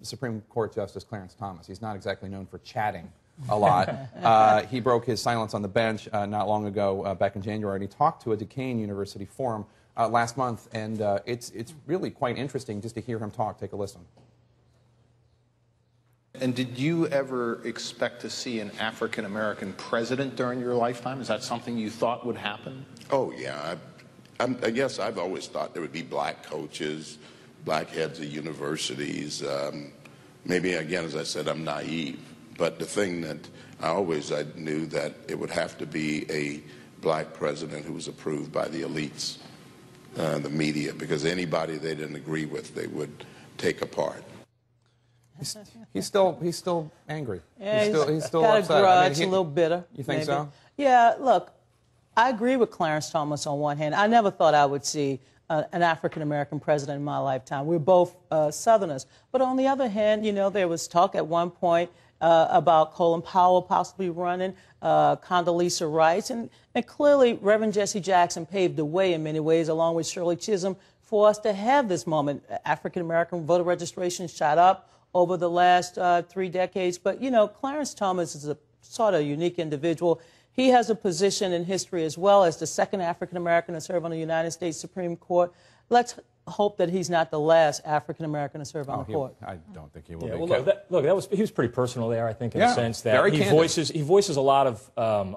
Supreme Court Justice Clarence Thomas. He's not exactly known for chatting a lot. He broke his silence on the bench not long ago, back in January, and he talked to a Duquesne University forum last month, and it's really quite interesting just to hear him talk. Take a listen. And did you ever expect to see an African-American president during your lifetime? Is that something you thought would happen? Oh, yeah. I guess I've always thought there would be black coaches, black heads of universities. Maybe, again, as I said, I'm naive. But the thing that I knew that it would have to be a black president who was approved by the elites, the media, because anybody they didn't agree with, they would take apart. He's still angry. Yeah, he's still got upset. a grudge, I mean, a little bitter. You think maybe. so? Yeah, look, I agree with Clarence Thomas on one hand. I never thought I would see an African-American president in my lifetime. We're both Southerners. But on the other hand, you know, there was talk at one point about Colin Powell possibly running, Condoleezza Rice, and clearly Reverend Jesse Jackson paved the way in many ways, along with Shirley Chisholm, for us to have this moment. African-American voter registration shot up over the last 3 decades. But, you know, Clarence Thomas is a sort of unique individual. He has a position in history as well as the second African-American to serve on the United States Supreme Court. Let's hope that he's not the last African-American to serve on the court. I don't think he will be. Well, he was pretty personal there, I think, in the sense that he voices a lot of,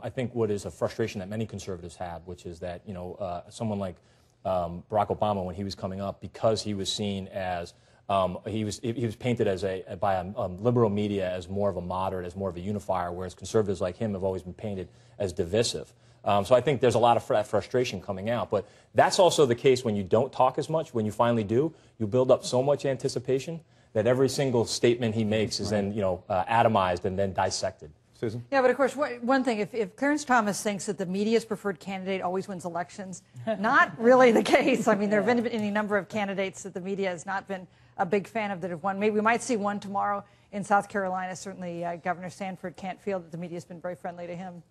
I think, what is a frustration that many conservatives have, which is that, you know, someone like Barack Obama, when he was coming up, because he was seen as he was painted as by liberal media as more of a moderate, as more of a unifier, whereas conservatives like him have always been painted as divisive. So I think there's a lot of that frustration coming out. But that's also the case when you don't talk as much. When you finally do, you build up so much anticipation that every single statement he makes is then, you know, atomized and then dissected. Susan? Yeah, but of course, one thing, if Clarence Thomas thinks that the media's preferred candidate always wins elections, not really the case. I mean, there have been any number of candidates that the media has not been a big fan of that have won. Maybe we might see one tomorrow in South Carolina. Certainly, Governor Sanford can't feel that the media has been very friendly to him.